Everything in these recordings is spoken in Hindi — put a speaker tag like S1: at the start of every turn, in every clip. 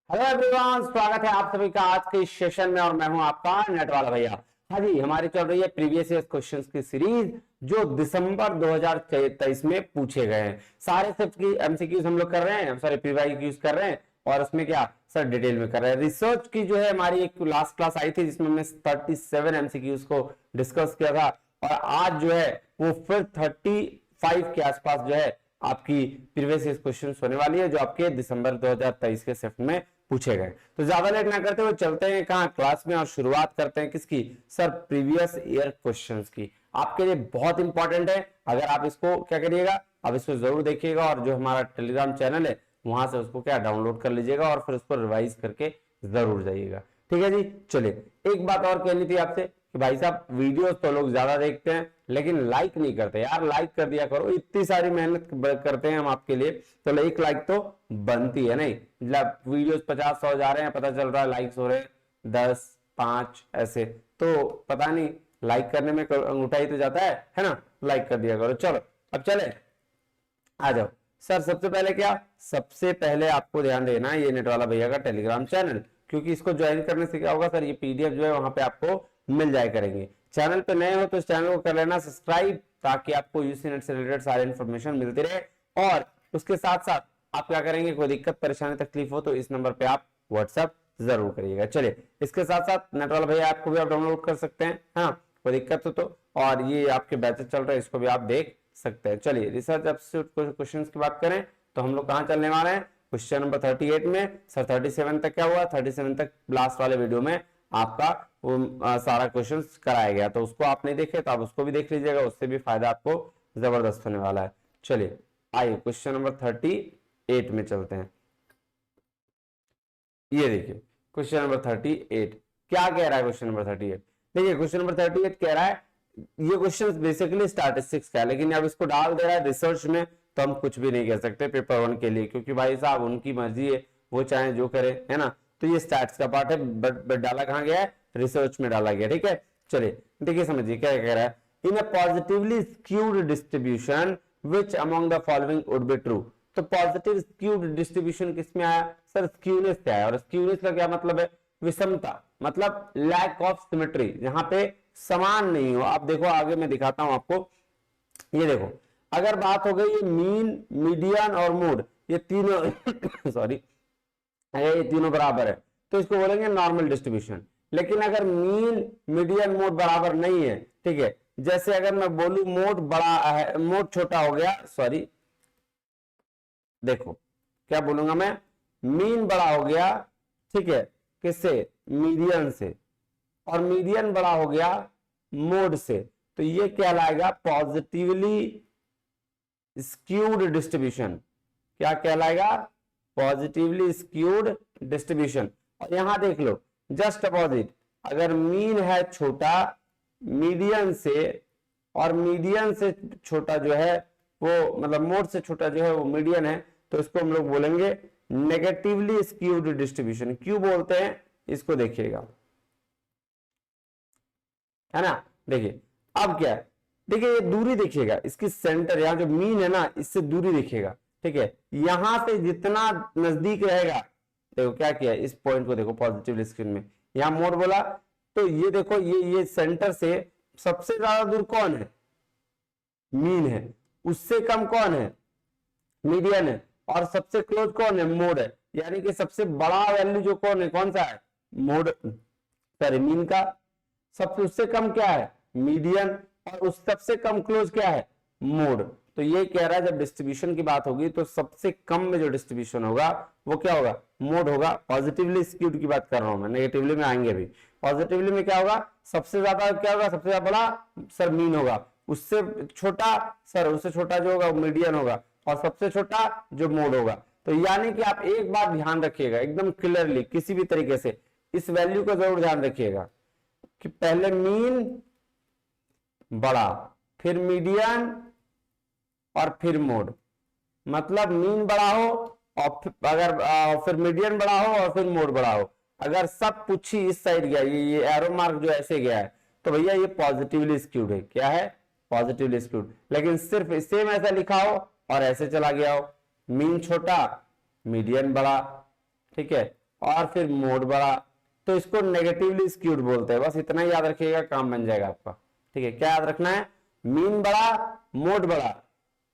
S1: हेलो एवरीवन, स्वागत है आप सभी का आज के इस सेशन में और मैं हूं आपका नेट वाला भैया। हाँ जी, हमारी चल रही है प्रीवियस ईयर क्वेश्चंस की सीरीज जो दिसंबर 2023 में पूछे गए हैं। सारे सेट की एमसीक्यूज हम लोग कर रहे हैं, सॉरी प्रीवाईक्यूज कर रहे हैं और उसमें क्या सर डिटेल में कर रहे हैं। रिसर्च की जो है हमारी एक लास्ट क्लास आई थी जिसमें हमने 37 एमसीक्यूज को डिस्कस किया था और आज जो है वो फिर 35 के आसपास जो है आपकी प्रीवियस ईयर क्वेश्चन होने वाली है जो आपके दिसंबर 2023 के शिफ्ट में पूछे गए। तो ज्यादा लेट ना करते हुए चलते हैं कहां क्लास में और शुरुआत करते हैं किसकी सर प्रीवियस ईयर क्वेश्चंस की। आपके लिए बहुत इंपॉर्टेंट है, अगर आप इसको क्या करिएगा आप इसको जरूर देखिएगा और जो हमारा टेलीग्राम चैनल है वहां से उसको क्या डाउनलोड कर लीजिएगा और फिर उसको रिवाइज करके जरूर जाइएगा। ठीक है जी, चलिए एक बात और कहनी थी आपसे कि भाई साहब वीडियोस तो लोग ज्यादा देखते हैं लेकिन लाइक नहीं करते यार, लाइक कर दिया करो, इतनी सारी मेहनत करते हैं हम आपके लिए तो एक लाइक तो बनती है नहीं। मतलब वीडियोस 50-100 जा रहे हैं, पता चल रहा है लाइक्स हो रहे हैं 10-5 ऐसे, तो पता नहीं लाइक करने में अंगूठा ही तो जाता है ना, लाइक कर दिया करो। चलो अब चले आ जाओ सर। सबसे पहले क्या, सबसे पहले आपको ध्यान देना ये नेट वाला भैया का टेलीग्राम चैनल, क्योंकि इसको ज्वाइन करने से क्या होगा सर ये पीडीएफ जो है वहां पे आपको मिल जाया करेंगे। चैनल पे नए हो तो इस चैनल को कर लेना सब्सक्राइब ताकि आपको यूसी नेट से रिलेटेड सारे इन्फॉर्मेशन मिलती रहे और उसके साथ साथ आप क्या करेंगे, कोई दिक्कत परेशानी तकलीफ हो तो इस नंबर पे आप व्हाट्सएप जरूर करिएगा। चलिए इसके साथ साथ नेट वाला भैया आपको भी आप डाउनलोड कर सकते हैं, हाँ कोई दिक्कत हो तो, और ये आपके बैचेस चल रहे हैं इसको भी आप देख सकते हैं। चलिए रिसर्च एप्टीट्यूड क्वेश्चन की बात करें तो हम लोग कहां चलने वाले हैं, क्वेश्चन नंबर 38 में। सर 37 तक क्या हुआ, 37 तक लास्ट वाले वीडियो में आपका सारा क्वेश्चन कराया गया, तो उसको आप नहीं देखे तो आप उसको भी देख लीजिएगा, उससे भी फायदा आपको जबरदस्त होने वाला है। चलिए आइए क्वेश्चन नंबर 38 में चलते हैं। ये देखिए क्वेश्चन नंबर 38 क्या कह रहा है। क्वेश्चन नंबर 38 देखिए, क्वेश्चन नंबर 38 कह रहा है, ये क्वेश्चन बेसिकली स्टैटिस्टिक्स का है लेकिन अब इसको डाल दे रहा है रिसर्च में, तो हम कुछ भी नहीं कह सकते पेपर 1 के लिए, क्योंकि भाई साहब उनकी मर्जी है, वो चाहे जो करे, है ना। तो ये स्टैट्स का पार्ट है बट डाला कहां गया है, रिसर्च में डाला गया। ठीक है चलिए देखिए समझिए क्या कह रहा है, in a positively skewed distribution which among the following would be true. तो पॉजिटिव स्क्यूड डिस्ट्रीब्यूशन किसमें आया सर, स्क्यूनेस से आया, और स्क्यूनेस का क्या मतलब है, विषमता, मतलब लैक ऑफ सिमेट्री, जहां पे समान नहीं हो। आप देखो आगे मैं दिखाता हूं आपको, ये देखो अगर बात हो गई ये मीन मीडियन और मोड, ये तीनों सॉरी ये तीनों बराबर है तो इसको बोलेंगे नॉर्मल डिस्ट्रीब्यूशन। लेकिन अगर मीन मीडियन मोड बराबर नहीं है, ठीक है, जैसे अगर मैं बोलूं मोड बड़ा है मोड छोटा हो गया, सॉरी देखो क्या बोलूंगा मैं, मीन बड़ा हो गया, ठीक है, किससे, मीडियन से, और मीडियन बड़ा हो गया मोड से, तो ये कहलाएगा पॉजिटिवली स्क्यूड डिस्ट्रीब्यूशन। क्या कहलाएगा, पॉजिटिवली स्क्यूड डिस्ट्रीब्यूशन। और यहां देख लो जस्ट अपोजिट, अगर मीन है छोटा मीडियन से और मीडियन से छोटा जो है वो, मतलब मोड से छोटा जो है वो मीडियन है, तो इसको हम लोग बोलेंगे नेगेटिवली स्क्यूड डिस्ट्रीब्यूशन। क्यों बोलते हैं इसको देखिएगा, है ना। देखिए अब क्या है, देखिए ये दूरी देखिएगा, इसकी सेंटर यहां जो मीन है ना इससे दूरी देखिएगा, ठीक है, यहां से जितना नजदीक रहेगा, देखो क्या किया इस पॉइंट को देखो पॉजिटिव स्क्रीन में, यहां मोड बोला तो ये देखो ये सेंटर से सबसे ज्यादा दूर कौन है, मीन है, उससे कम कौन है, मीडियन है, और सबसे क्लोज कौन है, मोड है। यानी कि सबसे बड़ा वैल्यू जो कौन है, कौन सा है, मोड, सॉरी मीन का, सबसे उससे कम क्या है, मीडियन, और उस सबसे कम क्लोज क्या है, मोड। तो ये कह रहा है जब डिस्ट्रीब्यूशन की बात होगी तो सबसे कम में जो डिस्ट्रीब्यूशन होगा वो क्या होगा, मोड होगा। पॉजिटिवली स्क्यूड की बात कर रहा हूं मैं, नेगेटिवली में आएंगे अभी। पॉजिटिवली में क्या होगा, सबसे ज्यादा क्या होगा, सबसे ज्यादा बड़ा सर मीन होगा, उससे छोटा सर, उससे छोटा जो होगा मीडियन होगा, और सबसे छोटा जो मोड होगा। तो यानी कि आप एक बात ध्यान रखिएगा एकदम क्लियरली, किसी भी तरीके से इस वैल्यू का जरूर ध्यान रखिएगा कि पहले मीन बड़ा, फिर मीडियन और फिर मोड, मतलब मीन बड़ा हो और अगर फिर मीडियन बड़ा हो और फिर मोड बड़ा हो। अगर सब कुछ ही इस साइड गया, ये एरो मार्क जो ऐसे गया है, तो भैया ये पॉजिटिवली स्क्यूड है। क्या है, पॉजिटिवली स्क्यूड। लेकिन सिर्फ सेम ऐसा लिखा हो और ऐसे चला गया हो, मीन छोटा मीडियन बड़ा, ठीक है, और फिर मोड बड़ा, तो इसको नेगेटिवली स्क्यूड बोलते हैं। बस इतना ही याद रखिएगा, काम बन जाएगा आपका। ठीक है, क्या याद रखना है? मीन बड़ा, मोड बड़ा,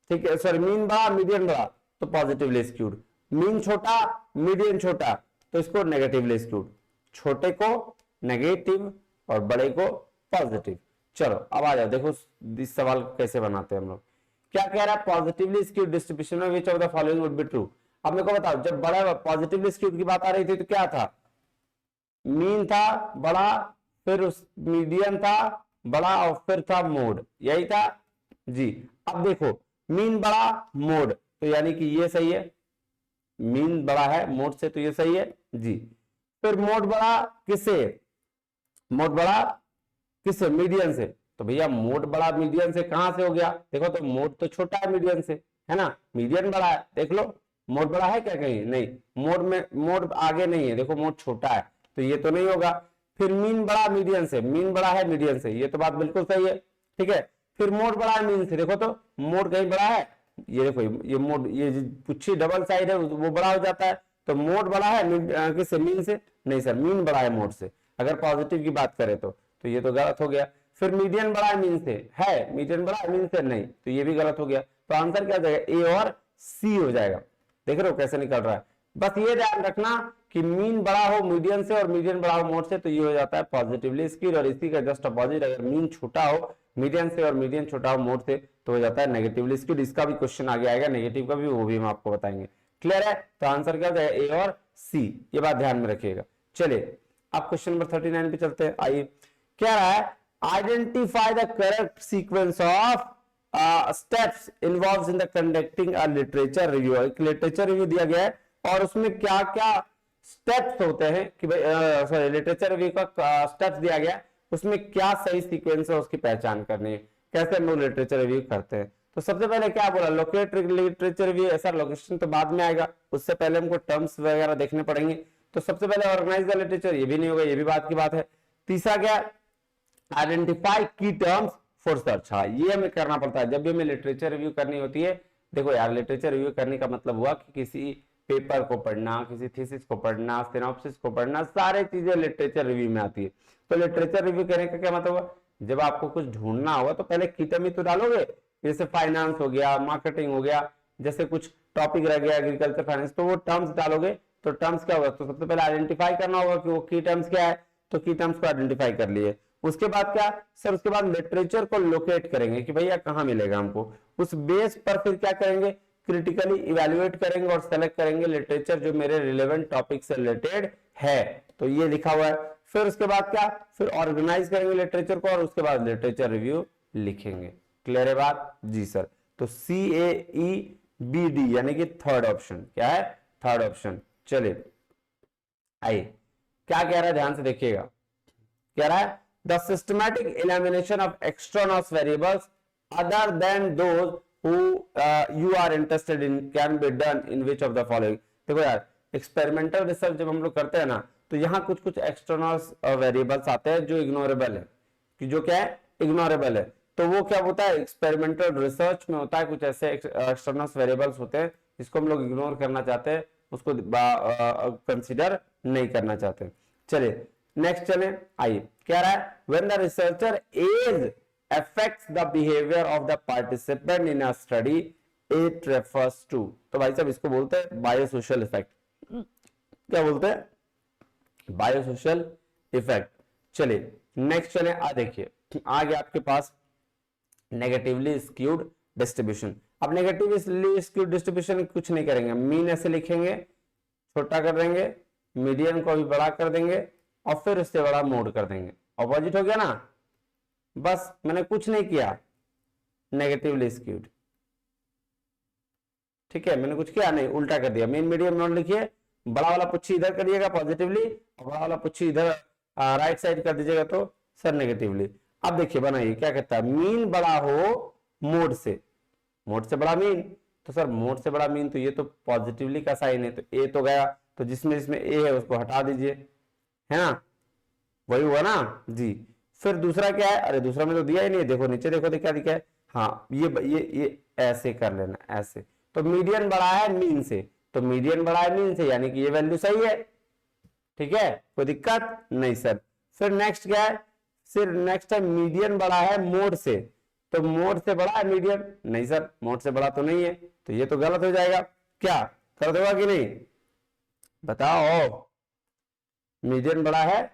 S1: ठीक है, सॉरी मीन बड़ा मीडियन बड़ा तो पॉजिटिवली स्क्यूड, मीन छोटा मीडियन छोटा तो इसको नेगेटिवली स्क्यूड, छोटे को नेगेटिव और बड़े को पॉजिटिव। चलो अब आ जाओ, देखो इस सवाल को कैसे बनाते हैं हम लोग। क्या कह रहा है? पॉजिटिवली स्क्यूड डिस्ट्रीब्यूशन में विच of the following would be true. अब मेरे को बताओ, जब बड़ा पॉजिटिवली स्क्यूड की बात आ रही थी तो क्या था? मीन था बड़ा, फिर उस मीडियन था बड़ा और फिर था मोड, यही था जी। अब देखो मीन बड़ा मोड, तो यानी कि ये सही है, मीन बड़ा है मोड से तो ये सही है जी। फिर मोड बड़ा किससे? मोड बड़ा किससे? मीडियन से। तो भैया मोड बड़ा मीडियन से कहां से हो गया? देखो तो मोड तो छोटा है मीडियन से, है ना, मीडियन बड़ा है, देख लो मोड बड़ा है क्या कहीं? नहीं, मोड में मोड आगे नहीं है, देखो मोड छोटा है तो ये तो नहीं होगा। फिर मीन बड़ा मीडियन से, मीन बड़ा है मीडियन से, ये तो बात बिल्कुल सही है। ठीक है, फिर मोड बड़ा है मीन से, देखो तो मोड कहीं बड़ा है, ये देखो ये मोड, ये पुच्छी डबल साइड है वो बड़ा हो जाता है, तो मोड बड़ा है किससे? मीन से? नहीं सर, मीन बड़ा है मोड से, अगर पॉजिटिव की बात करें तो ये तो गलत हो गया। फिर मीडियन बड़ा है मीन से, है मीडियन बड़ा है मीन से? नहीं, तो ये भी गलत हो गया। तो आंसर क्या हो जाएगा? ए और सी हो जाएगा। देख रहे हो कैसे निकल रहा है? बस ये ध्यान रखना कि मीन बड़ा हो मीडियन से और मीडियन बड़ा हो मोड से तो ये हो जाता है पॉजिटिवली स्क्यूड, और इसी का जस्ट अपोजिट, अगर मीन छोटा हो मीडियन से और मीडियन छोटा हो मोड से तो हो जाता है नेगेटिवली स्क्यूड। इसका भी क्वेश्चन आगे आएगा नेगेटिव का भी, वो भी हम आपको बताएंगे। क्लियर है? तो आंसर क्या हो जाएगा? ए और सी, ये बात ध्यान में रखिएगा। चलिए आप क्वेश्चन नंबर 39 पे चलते हैं। आइए, क्या रहा है? Identify the correct sequence of steps involves in the conducting a literature review. एक लिटरेचर रिव्यू दिया गया है और उसमें क्या क्या स्टेप्स होते हैं कि भाई, सॉरी लिटरेचर रिव्यू का स्टेप्स दिया गया, उसमें क्या सही सीक्वेंस है उसकी पहचान करनी है, कैसे हम लोग लिटरेचर रिव्यू करते हैं। तो सबसे पहले क्या बोला? Locate literature review. ऐसा लोकेशन तो बाद में आएगा, उससे पहले हमको टर्म्स वगैरह देखने पड़ेंगे। तो सबसे पहले ऑर्गेनाइज द लिटरेचर, ये भी नहीं होगा, ये भी बात की बात है। तीसरा क्या? आइडेंटिफाई की टर्म्स फॉर सर्च। हाँ, ये हमें करना पड़ता है जब भी हमें लिटरेचर रिव्यू करनी होती है। देखो यार, लिटरेचर रिव्यू करने का मतलब हुआ कि किसी पेपर को पढ़ना, किसी थीसिस को पढ़ना, सिनॉप्सिस को पढ़ना, सारे चीजें लिटरेचर रिव्यू में आती है। तो लिटरेचर रिव्यू करने का क्या मतलब हुआ? जब आपको कुछ ढूंढना होगा तो पहले की टर्म ही तो डालोगे, जैसे फाइनेंस हो गया, मार्केटिंग हो गया, जैसे कुछ टॉपिक रह गया एग्रीकल्चर फाइनेंस, तो वो टर्म्स डालोगे। तो टर्म्स क्या होगा? तो सबसे पहले आइडेंटिफाई करना होगा कि वो की टर्म्स क्या है, तो की टर्म्स को आइडेंटिफाई कर लिए। उसके बाद क्या सर? उसके बाद लिटरेचर को लोकेट करेंगे कि भैया कहां मिलेगा हमको, उस बेस पर फिर क्या करेंगे? क्रिटिकली इवेल्युएट करेंगे और सेलेक्ट करेंगे लिटरेचर जो मेरे रिलेवेंट टॉपिक से रिलेटेड है, तो ये लिखा हुआ है। फिर उसके बाद क्या? फिर ऑर्गेनाइज करेंगे लिटरेचर को और उसके बाद लिटरेचर रिव्यू लिखेंगे। क्लियर है बात? जी सर। तो CAEBD यानी कि थर्ड ऑप्शन क्या है? Third option. चलिए आइए, क्या कह रहा है ध्यान से देखिएगा। कह रहा है the systematic elimination of extraneous variables other than those who you are interested in can be done in which of the following। देखो यार, एक्सपेरिमेंटल रिसर्च जब हम लोग करते हैं ना, तो यहाँ कुछ कुछ एक्सटर्नल वेरिएबल्स आते हैं जो इग्नोरेबल है, कि जो क्या है? इग्नोरेबल है। तो वो क्या होता है? एक्सपेरिमेंटल रिसर्च में होता है कुछ ऐसे एक्सटर्नल वेरिएबल्स होते हैं जिसको हम लोग इग्नोर करना चाहते हैं, उसको कंसिडर नहीं करना चाहते। चलिए नेक्स्ट चले। आइए, क्या रहा है? When the researcher age affects the behavior of the participant in a study it refers to। तो भाई साहब इसको बोलते हैं बायोसोशल इफेक्ट। क्या बोलते हैं? बायोसोशल इफेक्ट। चलिए नेक्स्ट चले। देखिए आ गया आपके पास नेगेटिवली स्क्यूड डिस्ट्रीब्यूशन। अब नेगेटिवली स्क्यूड डिस्ट्रीब्यूशन कुछ नहीं करेंगे, मीन ऐसे लिखेंगे, छोटा कर देंगे, मीडियन को भी बड़ा कर देंगे और फिर उससे बड़ा मोड कर देंगे। ऑपोजिट हो गया ना? बस मैंने कुछ नहीं किया, नेगेटिवली स्क्यूड। ठीक है, मैंने कुछ किया नहीं, उल्टा कर दिया। मेन मीडियम नोट लिखिए, बड़ा वाला पुच्छी इधर करिएगा पॉजिटिवली और बड़ा वाला पुच्छी इधर राइट साइड कर दीजिएगा तो सर नेगेटिवली। अब देखिए बनाइए, क्या कहता है? मीन बड़ा हो मोड से, मोड से बड़ा मीन, तो सर मोड से बड़ा मीन तो ये तो पॉजिटिवली का साइन है, तो ए तो गया, तो जिसमें जिसमें ए है उसको हटा दीजिए, है ना? वही हुआ ना जी। फिर दूसरा क्या है? अरे दूसरा में तो दिया ही नहीं, देखो नीचे देखो क्या दिखा है। हाँ, ये ऐसे कर लेना, ऐसे। तो मीडियन बड़ा है मीन से, तो मीडियन बड़ा है मीन से यानी कि ये वैल्यू सही है। ठीक है, कोई दिक्कत नहीं सर। फिर नेक्स्ट क्या है, फिर नेक्स्ट है मीडियन बड़ा है मोड से, तो मोड से बड़ा है मीडियन, नहीं सर मोड से बड़ा तो नहीं है, तो ये तो गलत हो जाएगा। क्या कर दोगा कि नहीं बताओ, मीडियन बड़ा है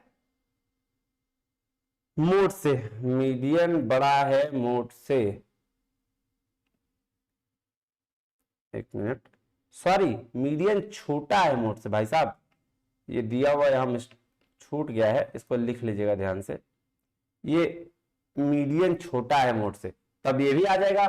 S1: मोड से, मीडियन बड़ा है मोड से, एक मिनट, सॉरी मीडियन छोटा है मोड से भाई साहब, ये दिया हुआ यहां छूट गया है, इसको लिख लीजिएगा ध्यान से, ये मीडियन छोटा है मोड से, तब ये भी आ जाएगा,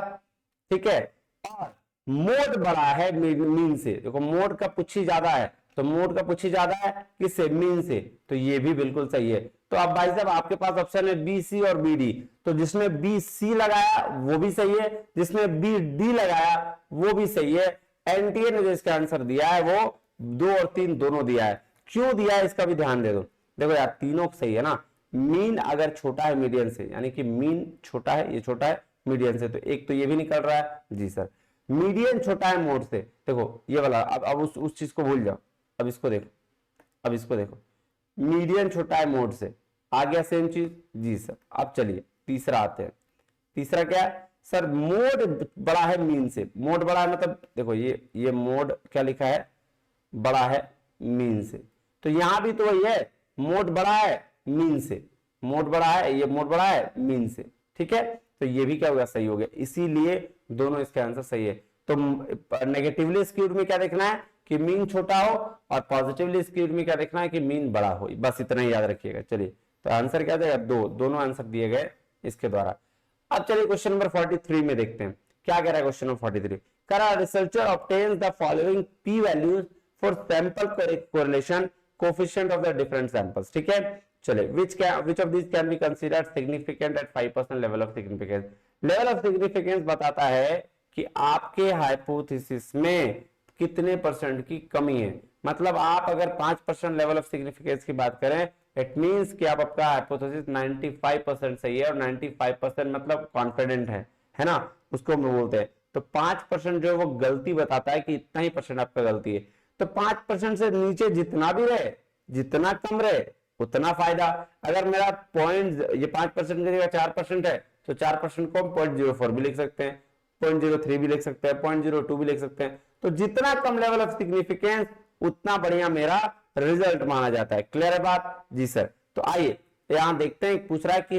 S1: ठीक है। और मोड बड़ा है मीन से, देखो मोड का पुच्छी ज्यादा है, तो मोड का पुच्छी ज्यादा है किससे, मीन से, तो ये भी बिल्कुल सही है। तो अब भाई साहब आपके पास ऑप्शन है बी सी और बी डी, तो जिसने बी सी लगाया वो भी सही है, जिसने बी डी लगाया वो भी सही है। एनटीए ने जो इसका आंसर दिया है वो 2 और 3 दोनों दिया है, क्यों दिया है इसका भी ध्यान दे दो। देखो यार तीनों सही है ना, मीन अगर छोटा है मीडियन से, यानी कि मीन छोटा है, ये छोटा है मीडियन से, तो एक तो ये भी निकल रहा है जी सर। मीडियन छोटा है मोड से, देखो ये वाला, अब उस चीज को भूल जाओ, अब इसको देखो, अब इसको देखो, मीडियन छोटा है मोड से, आ गया सेम चीज जी सर। अब चलिए तीसरा आते हैं, तीसरा क्या है सर, मोड बड़ा है मीन से, मोड बड़ा है मतलब देखो ये मोड क्या लिखा है, बड़ा है मीन से, तो यहां भी तो वही है, मोड बड़ा है मीन से, मोड बड़ा है, ये मोड बड़ा है मीन से, ठीक है, तो ये भी क्या होगा, सही हो गया, इसीलिए दोनों इसके आंसर सही है। तो नेगेटिवली स्क्यूड में क्या देखना है कि मीन छोटा हो, और पॉजिटिवली स्क्यूड में क्या देखना है कि मीन बड़ा हो, बस इतना ही याद रखिएगा। चलिए तो आंसर क्या जाएगा, दोनों आंसर दिए गए इसके द्वारा। अब चलिए क्वेश्चन नंबर 43 में देखते हैं क्या कह रहा है क्वेश्चन नंबर 43, कह रहा है researcher obtains the following P values for sample correlation coefficient of the different samples, ठीक है। चलिए which of these can be considered significant at 5% level of significance, level of significance बताता है कि आपके हाइपोथेसिस में कितने परसेंट की कमी है, मतलब आप अगर 5% लेवल ऑफ सिग्निफिकेंस की बात करें, इट मींस कि आप आपका हाइपोथेसिस 95% सही है, और 95% मतलब कॉन्फिडेंट है ना, उसको हम बोलते हैं। तो 5% जो है वो गलती बताता है कि इतना ही परसेंट आपका गलती है, तो 5% से नीचे जितना भी रहे, जितना कम रहे उतना फायदा। अगर मेरा पॉइंट ये 5% की जगह 4% है, तो 4% को हम 0.04 भी लिख सकते हैं, 0.03 भी लिख सकते हैं, 0.02 भी लिख सकते हैं। तो जितना कम लेवल ऑफ सिग्निफिकेंस उतना बढ़िया मेरा रिजल्ट माना जाता है। क्लियर है बात जी सर। तो आइए यहां देखते हैं, पूछ रहा है कि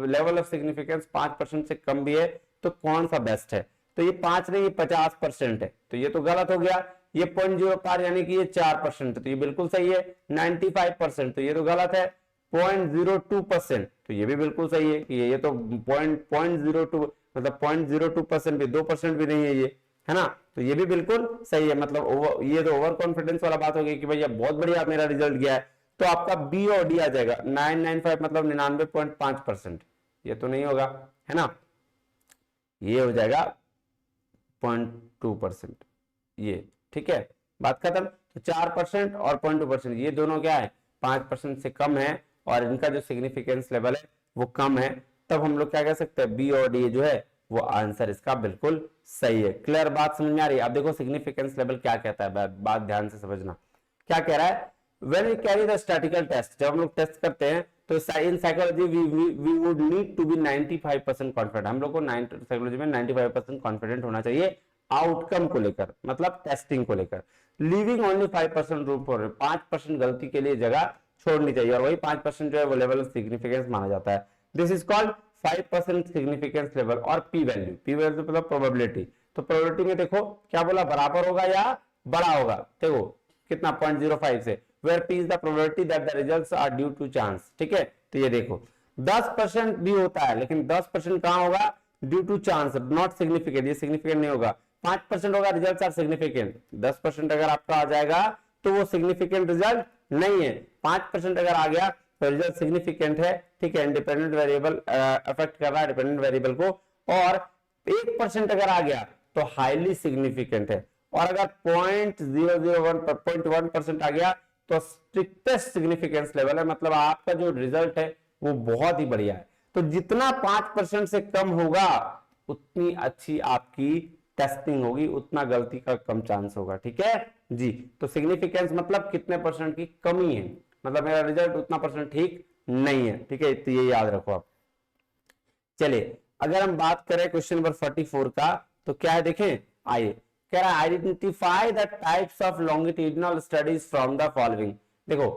S1: लेवल ऑफ सिग्निफिकेंस 5% से कम भी है तो कौन सा बेस्ट है, तो ये 5 नहीं, ये 50% है, तो ये तो गलत हो गया। ये 0.05 यानी कि ये 4%, तो ये बिल्कुल सही है। 95% तो ये तो गलत है। 0.02% तो ये भी बिल्कुल सही है कि ये तो 0.02 मतलब 0.02% भी, 2% भी नहीं है ये, है ना, तो ये भी बिल्कुल सही है। मतलब ये तो ओवर कॉन्फिडेंस वाला बात हो गई कि भैया बहुत बढ़िया मेरा रिजल्ट गया है, तो आपका बी और डी आ जाएगा। 995 मतलब 99.5%, ये तो नहीं होगा, है ना, ये हो जाएगा 0.2%, ये ठीक है, बात खत्म। तो 4% और 0.2% ये दोनों क्या है, 5% से कम है, और इनका जो सिग्निफिकेंस लेवल है वो कम है, तब हम लोग क्या कह सकते हैं, बी और डी जो है वो आंसर इसका बिल्कुल सही है। क्लियर बात समझ में आ रही है। अब देखो सिग्निफिकेंस लेवल क्या कहता है, बात ध्यान से समझना, क्या कह रहा है, when we carry the statistical test, जब हम लोग टेस्ट करते हैं तो in psychology we would need to be 95% confident, हम लोग को साइकोलॉजी में 95% कॉन्फिडेंट होना चाहिए आउटकम को लेकर, मतलब टेस्टिंग को लेकर। लीविंग ओनली 5% रूम फॉर, 5% गलती के लिए जगह छोड़नी चाहिए, और वही 5% जो है वो लेवल ऑफ सिग्निफिकेंस माना जाता है। This is called 5% significance level. और पी वैल्यू, पी वैल्यू मतलब प्रोबेबिलिटी, तो प्रोबेबिलिटी में देखो क्या बोला, बराबर होगा या बड़ा होगा, देखो कितना 0.05 से, where p is the probability that the results are due to chance, ठीक है। तो ये देखो 10% भी होता है, लेकिन 10% कहां होगा, due to chance, not significant, ये सिग्निफिकेंट नहीं होगा। 5% होगा रिजल्ट्स आर सिग्निफिकेंट, 10% अगर आपका आ जाएगा तो वो सिग्निफिकेंट रिजल्ट नहीं है। 5% अगर आ गया तो रिजल्ट सिग्निफिकेंट है, ठीक है, इंडिपेंडेंट वेरिएबल अफेक्ट कर रहा है डिपेंडेंट वेरिएबल को। और 1% अगर आ गया तो हाईली सिग्निफिकेंट है, और अगर 0.001% आ गया तो स्ट्रिक्टेस्ट सिग्निफिकेंस लेवल है, मतलब आपका जो रिजल्ट है वो बहुत ही बढ़िया है। तो जितना 5% से कम होगा उतनी अच्छी आपकी टेस्टिंग होगी, उतना गलती का कम चांस होगा, ठीक है जी। तो सिग्निफिकेंस मतलब कितने परसेंट की कमी है, मतलब मेरा रिजल्ट उतना परसेंट ठीक नहीं है, ठीक है, तो ये याद रखो आप। चलिए अगर हम बात करें क्वेश्चन नंबर 44 का, तो क्या है देखें, आइए, कह रहा है identify the types of longitudinal studies from the following. देखो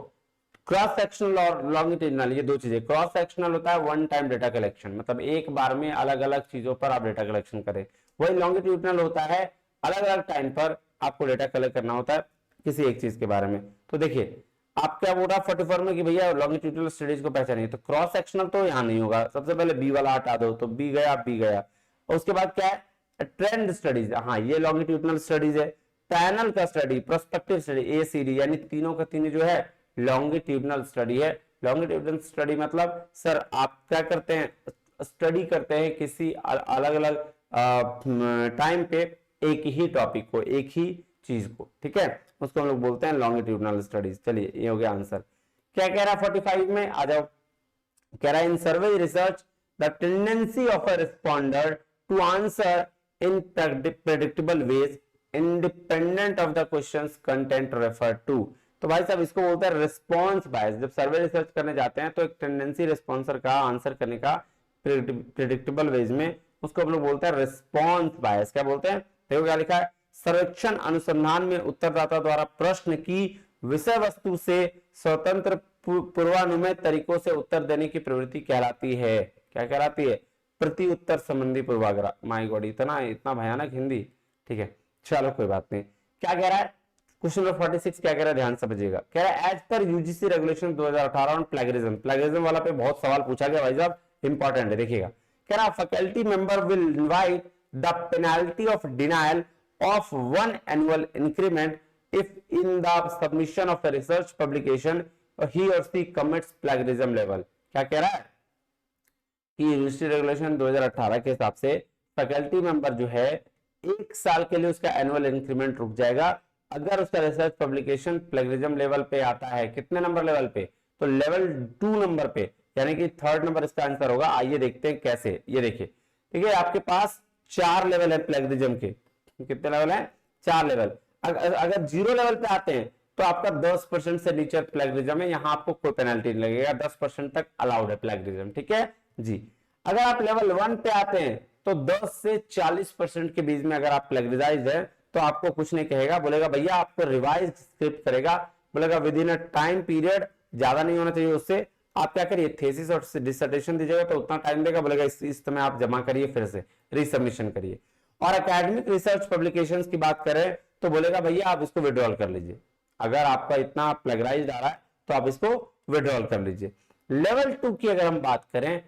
S1: क्रॉस सेक्शनल और लॉन्गिट्यूडिनल ये दो चीजें, क्रॉस सेक्शनल होता है वन टाइम डेटा कलेक्शन, मतलब एक बार में अलग अलग चीजों पर आप डेटा कलेक्शन करें, वही लॉन्गिट्यूडिनल होता है अलग अलग टाइम पर आपको डेटा कलेक्ट करना होता है किसी एक चीज के बारे में। तो देखिए आप क्या बोल रहा 44 में कि भैया लॉन्गिट्यूडिनल स्टडीज को पहचानिए, तो क्रॉस सेक्शनल तो यहाँ नहीं होगा, सबसे पहले बी वाला हटा दो, तो बी गया बी गया। और उसके बाद क्या है, ट्रेंड स्टडीज, हाँ ये लॉन्गिट्यूडिनल स्टडीज है। पैनल का स्टडी, प्रोस्पेक्टिव स्टडी, एसीडी, यानी तीनों का तीनों जो है लॉन्गिट्यूडिनल स्टडी है। लॉन्गिट्यूडिनल स्टडी मतलब सर आप क्या करते हैं, स्टडी करते हैं किसी अलग अलग टाइम पे एक ही टॉपिक को, एक ही चीज को, ठीक है, उसको हम लोग बोलते हैं लॉन्गिट्यूडिनल स्टडीज। चलिए ये हो गया आंसर। क्या कह रहा है 45 में, आ जाओ, कह रहा है in survey research the tendency of a responder to answer in predictable ways independent of the questions content refer to. तो भाई साहब इसको बोलते हैं रिस्पॉन्स बायस। जब सर्वे रिसर्च करने जाते हैं तो एक टेंडेंसी रिस्पॉन्सर का आंसर करने का प्रेडिक्टेबल वेज में, उसको हम लोग बोलते हैं रिस्पॉन्स बायस। क्या बोलते हैं, देखो क्या लिखा है, सर्वेक्षण अनुसंधान में उत्तरदाता द्वारा प्रश्न की विषय वस्तु से स्वतंत्र पूर्वानुमेय तरीकों से उत्तर देने की प्रवृत्ति कहलाती है। क्या कहलाती है, प्रति उत्तर संबंधी पूर्वाग्रह। माय गॉड, इतना भयानक हिंदी, ठीक है, चलो कोई बात नहीं। क्या कह रहा है क्वेश्चन नंबर 46, क्या कह रहा है ध्यान समझिएगा। कह रहा है एज पर UGC regulation 2018 on plagiarism, plagiarism वाला पे बहुत सवाल पूछा गया भाई साहब, इंपॉर्टेंट है, देखिएगा। कह रहा faculty member will invite the penalty of denial of one annual increment if in the submission of a research publication he or she commits plagiarism level। क्या कह रहा है कि यूनिवर्सिटी रेगुलेशन 2018 के हिसाब से फैकल्टी मेंबर जो है एक साल के लिए उसका एनुअल इंक्रीमेंट रुक जाएगा अगर उसका रिसर्च पब्लिकेशन प्लेगरिज्म लेवल पे आता है। कितने नंबर लेवल पे, तो लेवल 2 नंबर पे, यानी कि थर्ड नंबर इसका आंसर होगा। आइए देखते हैं कैसे, ये देखिए, ठीक है, आपके पास 4 लेवल है प्लेगरिज्म के। कितने लेवल है, 4 लेवल। अगर 0 लेवल पे आते हैं तो आपका 10% से नीचे प्लेगरिज्म है, यहां आपको कोई पेनल्टी नहीं लगेगा, 10% तक अलाउड है प्लेगरिज्म, ठीक है जी। अगर आप लेवल 1 पे आते हैं तो 10 से 40% के बीच में अगर आप प्लेगरिजाइज है तो आपको कुछ नहीं कहेगा, बोलेगा भैया आपको रिवाइज स्क्रिप्ट करेगा, बोलेगा with in a time period, ज्यादा नहीं होना चाहिए उससे। आप क्या करिए, थीसिस और डिसर्टेशन दीजिएगा तो उतना टाइम देगा, बोलेगा इस समय आप जमा करिए, फिर से रीसबमिशन करिए। और एकेडमिक रिसर्च पब्लिकेशंस की बात करें तो बोलेगा भैया आप इसको विड्रॉल कर लीजिए, अगर आपका इतना प्लेगराइज आ रहा है तो आप इसको विड्रॉल कर लीजिए। लेवल 2 की अगर हम बात करें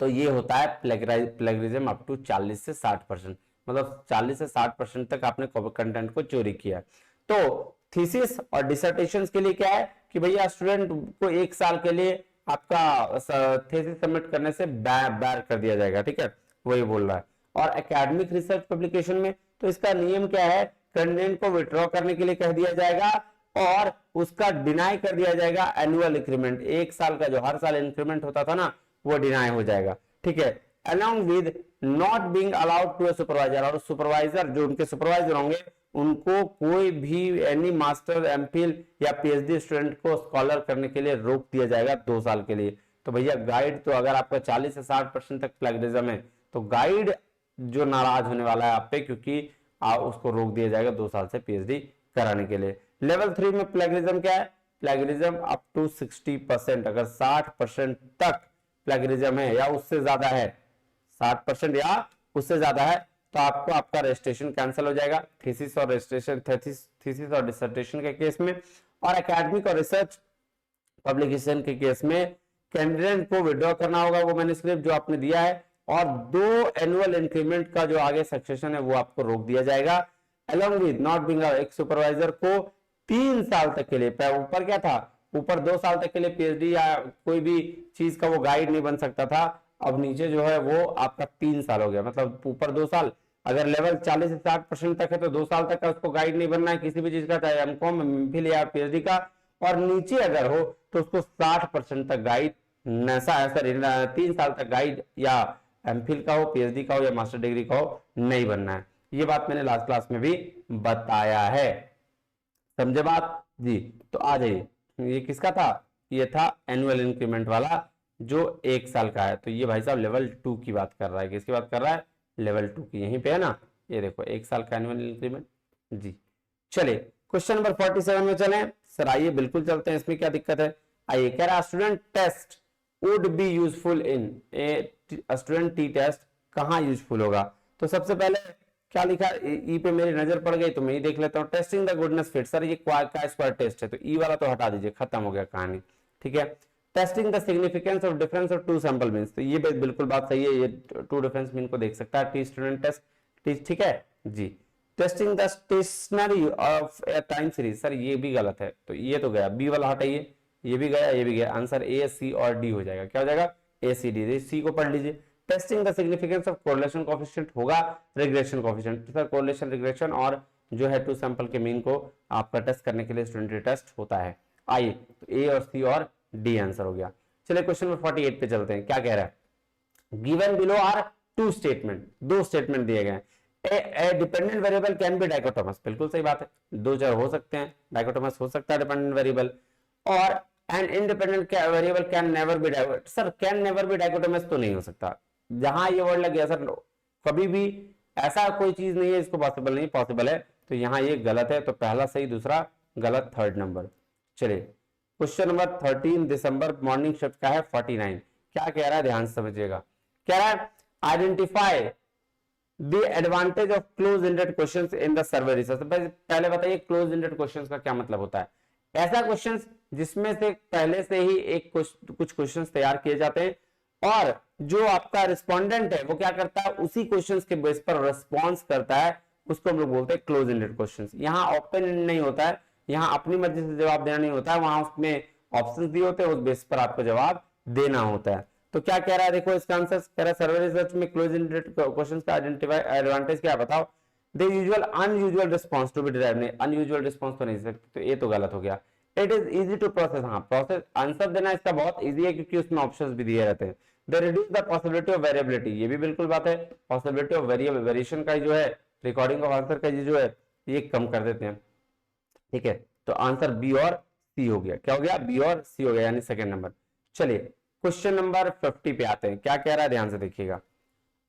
S1: तो ये होता है प्लेगरिज्म अप टू 40 से 60%, मतलब 40 से 60% तक आपने कंटेंट को चोरी किया। तो थीसिस और डिसर्टेशन के लिए क्या है कि भैया स्टूडेंट को 1 साल के लिए आपका थीसिस सबमिट करने से बैर कर दिया जाएगा, ठीक है, वही बोल रहा है। और एकेडमिक रिसर्च पब्लिकेशन में तो इसका नियम क्या है, कंटेंट को विड्रॉ करने के लिए कह दिया जाएगा और उसका डिनाई कर दिया जाएगा एनुअल इंक्रीमेंट, 1 साल का जो हर साल इंक्रीमेंट होता था ना वो डिनाई हो जाएगा, ठीक है, along with not being allowed to a supervisor, और सुपरवाइजर जो उनके सुपरवाइजर होंगे उनको कोई भी एनी मास्टर, एमफिल या पीएचडी स्टूडेंट को स्कॉलर करने के लिए रोक दिया जाएगा 2 साल के लिए। तो भैया गाइड तो अगर आपका 40 से 60% तक प्लेगरिज्म है तो गाइड जो नाराज होने वाला है आप पे, क्योंकि उसको रोक दिया जाएगा 2 साल से पीएचडी कराने के लिए। लेवल 3 में प्लेगरिज्म क्या है, प्लेगरिज्म अप टू 60%, अगर 60% तक प्लेगरिज्म है या उससे ज्यादा है, 60% या उससे ज्यादा है तो आपको आपका रजिस्ट्रेशन कैंसिल हो जाएगा, थीसिस और रजिस्ट्रेशन, थीसिस और डिसर्टेशन के केस में। और एकेडमिक और रिसर्च पब्लिकेशन के केस में कैंडिडेट को विड्रॉ करना होगा वो मैन्युस्क्रिप्ट जो आपने दिया है, और 2 एनुअल इंक्रीमेंट का जो आगे सक्सेशन है वो आपको रोक दिया जाएगा। अलॉन्ग विद नॉट बीइंग एक सुपरवाइजर को 3 साल तक के लिए, ऊपर क्या था, ऊपर 2 साल तक के लिए पीएचडी या कोई भी चीज का वो गाइड नहीं बन सकता था, अब नीचे जो है वो आपका 3 साल हो गया, मतलब ऊपर 2 साल, अगर लेवल 40 से 60% तक है तो 2 साल तक का उसको गाइड नहीं बनना है किसी भी चीज का, चाहे एमकॉम, एमफिल या पीएचडी का, और नीचे अगर हो तो उसको 60% तक गाइड, 3 साल तक गाइड या एमफिल का हो, पीएचडी का हो या मास्टर डिग्री का हो नहीं बनना है। ये बात मैंने लास्ट क्लास में भी बताया है, समझे बात जी। तो आ जाइए, ये किसका था, ये था एनुअल इंक्रीमेंट वाला जो 1 साल का है। तो ये भाई साहब लेवल 2 की बात कर रहा है, किसकी बात कर रहा है, लेवल 2 की, यहीं पे है ना, ये देखो 1 साल का एनुअल इंक्रीमेंट जी। चलिए क्वेश्चन नंबर 47 में चलें सर, आइए बिल्कुल चलते हैं, इसमें क्या दिक्कत है। आइए कह रहा है student test would be useful in a, student t test कहाँ यूजफुल होगा। तो सबसे पहले क्या लिखा, ई पे मेरी नजर पड़ गई तो मैं ही देख लेता हूँ। Testing the goodness fit, sir ये का स्क्वायर टेस्ट है, तो ई वाला तो हटा दीजिए, खत्म हो गया कहानी, ठीक है। Testing the significance of difference of two sample means, तो ये बिल्कुल बात सही है, ये टू डिफरेंस मीन को देख सकता है टी स्टूडेंट टेस्ट, ठीक है जी। Testing the stationary of a time series, sir ये भी गलत है, तो ये तो गया, बी वाला हटाइए, ये भी गया, ये भी गया, आंसर ए सी और डी हो जाएगा, क्या हो जाएगा, ए सी डी, सी को पढ़ लीजिए। Testing the significance of correlation coefficient होगा regression coefficient, sir correlation regression और जो है टू सैंपल के मीन को आपका टेस्ट करने के लिए स्टूडेंट टेस्ट होता है। आइए तो ए और सी और डी आंसर हो गया। चलिए क्वेश्चन नंबर 48 पे चलते हैं, क्या कह रहा है, given below are two statement, दो स्टेटमेंट दिए गए हैं। A dependent variable can be dichotomous, बिल्कुल सही बात है, दो चर हो सकते हैं, डाइकोटोमस हो सकता है डिपेंडेंट वेरिएबल, और an independent variable can never be dichotomous, sir can never be dichotomous तो नहीं हो सकता, जहां ये वर्ड लग गया सर कभी भी ऐसा कोई चीज नहीं है इसको पॉसिबल नहीं, पॉसिबल है, तो यहाँ ये गलत है, तो पहला सही दूसरा गलत, थर्ड नंबर। चलिए क्वेश्चन नंबर 13 दिसंबर मॉर्निंग शिफ्ट का है 49, क्या कह रहा है ध्यान से समझिएगा, कह रहा है identify the advantage of close ended questions in the survey research. पहले बताइए क्लोज एंडेड क्वेश्चंस का क्या मतलब होता है, ऐसा क्वेश्चंस जिसमें से पहले से ही एक कुछ क्वेश्चंस तैयार किए जाते हैं और जो आपका रिस्पोंडेंट है वो क्या करता है उसी क्वेश्चंस के बेस पर रिस्पॉन्स करता है, उसको हम लोग बोलते हैं क्लोज एंडेड क्वेश्चंस। यहाँ ओपन एंड नहीं होता है, यहाँ अपनी मर्जी से जवाब देना नहीं होता है, वहां उसमें ऑप्शंस दिए होते हैं, उस बेस पर आपको जवाब देना होता है। तो क्या कह रहा है, देखो इसका आंसर कह रहा है सर्वे रिसर्च में क्लोज एंडेड क्वेश्चंस का आइडेंटिफाई एडवांटेज क्या बताओ, the usual unusual response to be derived, नहीं अनयूजुअल रिस्पांस तो नहीं सकते, तो ये तो गलत हो गया। It is easy to process, हाँ प्रोसेस आंसर देना इसका बहुत इजी है क्योंकि उसमें ऑप्शंस भी दिए रहते हैं। They reduce the possibility of variability, ये भी बिल्कुल बात है, पॉसिबिलिटी ऑफ वेरिएशन का जो है रिकॉर्डिंग ऑफ आंसर का जो है ये कम कर देते हैं, ठीक है। तो आंसर बी और सी हो गया, क्या हो गया, बी और सी हो गया, यानी सेकंड नंबर। चलिए क्वेश्चन नंबर 50 पे आते हैं, क्या कह रहा है ध्यान से देखिएगा।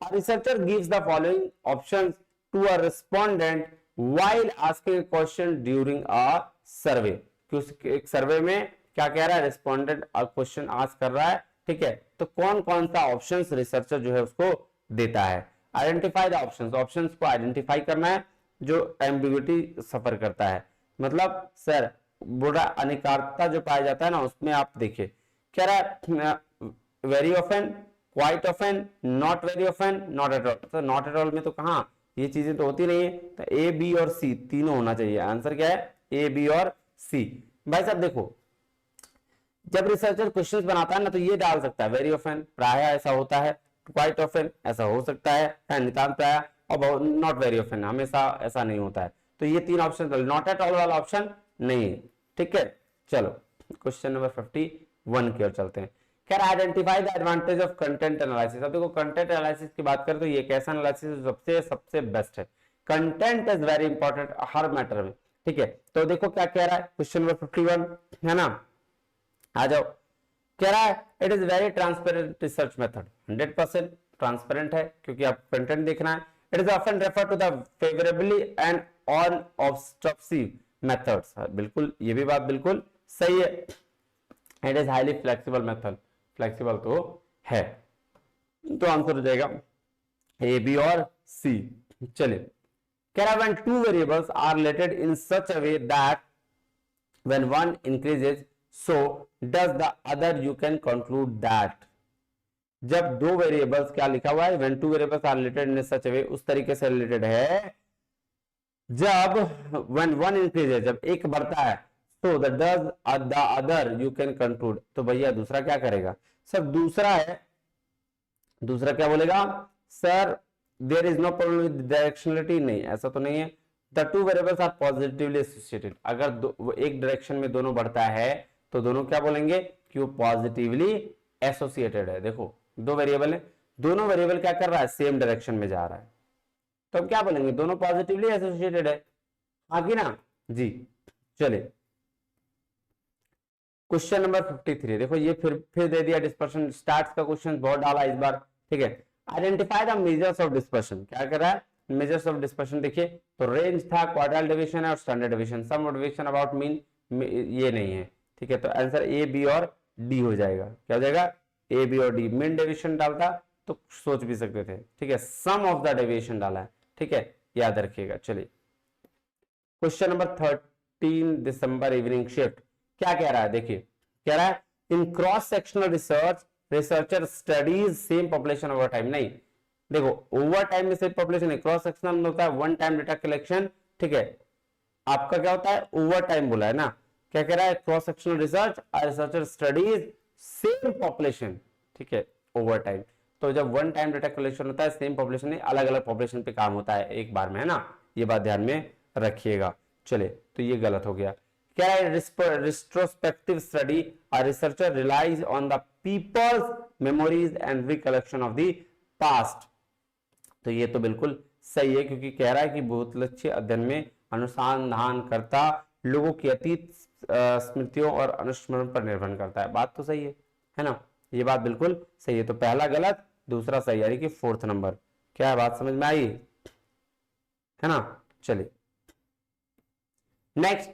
S1: A researcher gives the following options to a respondent while asking a question during a survey, एक सर्वे में क्या कह रहा है, रिस्पोंडेंट क्वेश्चन आस्क कर रहा है, ठीक है, तो कौन कौन सा ऑप्शंस रिसर्चर जो है उसको देता है। आइडेंटिफाई द ऑप्शंस, ऑप्शंस को आइडेंटिफाई करना है जो एम्बिग्युइटी सफर करता है, मतलब सर बुरा अनिकार्यता जो पाया जाता है ना उसमें आप देखिए, कह रहा है very often, quite often, not very often, not at all, तो नॉट एट ऑल में तो कहां ये चीजें तो होती नहीं है, तो ए बी और सी तीनों होना चाहिए, आंसर क्या है ए बी और सी। भाई साहब देखो जब रिसर्चर क्वेश्चंस बनाता है ना तो ये डाल सकता है वेरी ऑफन, प्राय ऐसा होता है, क्वाइट ऑफन ऐसा हो सकता है नितांत प्राय, और नॉट वेरी ऑफन हमेशा ऐसा नहीं होता है, तो ये तीन ऑप्शन, नॉट एट ऑल वाला ऑप्शन नहीं है, ठीक है। चलो क्वेश्चन नंबर 51 की ओर चलते हैं, can identify the advantage of content analysis. अब देखो कंटेंट एनालिसिस की बात करें तो ये कैसा एनालिसिस सबसे सबसे बेस्ट है, content is very important her matter में, ठीक है। तो देखो क्या कह रहा है क्वेश्चन नंबर 51 है ना, आ जाओ, कह रहा है it is very transparent research method, 100% transparent है क्योंकि आप कंटेंट देखना है। It is often refer to the favourably and unobstructive methods, बिल्कुल ये भी बात बिल्कुल सही है। It is highly flexible method, flexible तो है, तो आंसर हो जाएगा ए बी और सी। चलिए कह रहा है when two variables are related in such a way that when one increases so does the other, you can conclude that, जब दो वेरिएबल्स क्या लिखा हुआ है when two variables are related in such a way, उस तरीके से रिलेटेड है जब when one increases, जब एक बढ़ता है, so the does the other you can conclude, तो भैया दूसरा क्या करेगा सर, दूसरा है, दूसरा क्या बोलेगा sir there is no problem with directionality, नहीं ऐसा तो नहीं है। The two variables are positively associated, अगर एक डायरेक्शन में दोनों बढ़ता है तो दोनों क्या बोलेंगे कि वो पॉजिटिवली एसोसिएटेड है। देखो दो वेरिएबल है, दोनों वेरिएबल क्या कर रहा है सेम डायरेक्शन में जा रहा है, तो हम क्या बोलेंगे दोनों पॉजिटिवली एसोसिएटेड है, आगे ना जी। चलिए क्वेश्चन नंबर 53 देखो, ये फिर दे दिया डिस्पर्शन, स्टार्ट का क्वेश्चन बहुत डाला इस बार, ठीक है। Identify the measures of dispersion, क्या कर रहा है, मेजर्स ऑफ डिस्पर्शन देखिए, तो रेंज था, क्वार्टाइल डेविएशन है और standard deviation, sum of deviation about mean ये नहीं है, ठीक है। तो आंसर ए बी और डी हो जाएगा, क्या हो जाएगा, ए बी और डी। मीन डेविएशन डालता तो सोच भी सकते थे, ठीक है, सम ऑफ द डेविएशन डाला है, ठीक है, याद रखिएगा। चलिए क्वेश्चन नंबर 13 दिसंबर इवनिंग शिफ्ट, क्या कह रहा है देखिए, कह रहा है in cross sectional research researcher studies same population over time. नहीं देखो, ओवर टाइम में सेम पॉपुलेशन नहीं, क्रॉस सेक्शनल में होता है वन टाइम डेटा कलेक्शन, ठीक है। आपका क्या होता है, ओवर टाइम बोला है ना, क्या कह रहा है, cross sectional research researcher studies same population, ठीक है, ओवर टाइम। तो जब वन टाइम डेटा कलेक्शन होता है, सेम पॉपुलेशन नहीं, अलग अलग पॉपुलेशन पे काम होता है एक बार में, है ना, ये बात ध्यान में रखिएगा। चले, तो ये गलत हो गया। क्या है, retrospective study a researcher relies on the people's memories and recollection of the past. तो ये तो बिल्कुल सही है, क्योंकि कह रहा है कि बहुत अच्छे अध्ययन में अनुसंधान करता लोगों की अतीत स्मृतियों और अनुस्मरण पर निर्भर करता है। बात तो सही है ना, ये बात बिल्कुल सही है। तो पहला गलत, दूसरा सही, यानी कि फोर्थ नंबर। क्या है, बात समझ में आई है ना। चलिए नेक्स्ट,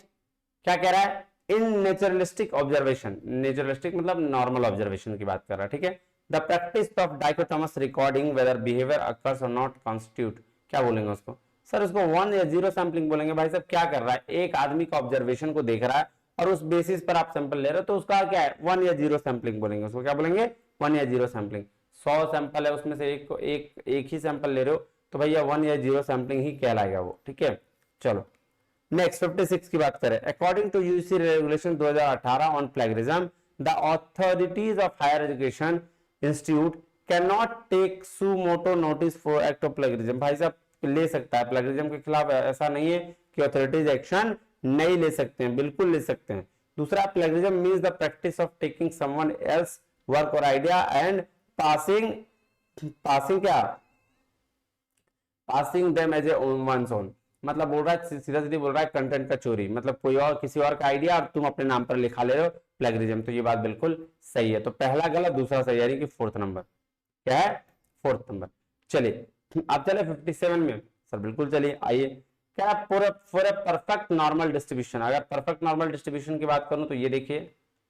S1: क्या कह रहा है, इन नेचुरलिस्टिक ऑब्जर्वेशन, नेचुरलिस्टिक मतलब नॉर्मल ऑब्जर्वेशन की बात कर रहा है, ठीक है। The practice of dichotomous recording whether behaviour occurs और नॉट कॉन्स्टिट्यूट, क्या बोलेंगे उसको, सर उसको 1 या 0 सैंपलिंग बोलेंगे। भाई साहब क्या कर रहा है, एक आदमी का ऑब्जर्वेशन को देख रहा है और उस बेसिस पर आप सैंपल ले रहे हो, तो उसका क्या है, 1 या 0 सैंपलिंग बोलेंगे उसको, क्या बोलेंगे, 1 या 0 सैंपलिंग। 100 सैंपल है, उसमें से एक ही सैंपल ले रहे हो, तो भैया 1 या 0 सैंपलिंग ही कहलाएगा वो, ठीक है। चलो नेक्स्ट 56 की बात करें, according to UGC regulation 2018 on plagiarism, the authorities of higher education institute can not take suo motu notice for act of plagiarism. भाई साहब ले सकता है प्लेगरिज्म के खिलाफ, ऐसा नहीं है कि अथॉरिटीज एक्शन नहीं ले सकते हैं, बिल्कुल ले सकते हैं। दूसरा, plagiarism means the practice of taking someone else work और आइडिया एंड पासिंग क्या, passing them as a one's own, मतलब बोल रहा है, सीधा सीधी बोल रहा है कंटेंट का चोरी, मतलब कोई और किसी और का आइडिया और तुम अपने नाम पर लिखा ले रहे हो, प्लेगरिज्म। तो ये बात बिल्कुल सही है। तो पहला गलत, दूसरा सही, यानी कि फोर्थ नंबर, क्या है, फोर्थ नंबर। चलिए अब चले 57 में, सर बिल्कुल चलिए, आइए। क्या for a perfect normal distribution, अगर परफेक्ट नॉर्मल डिस्ट्रीब्यूशन की बात करूं तो ये देखिए,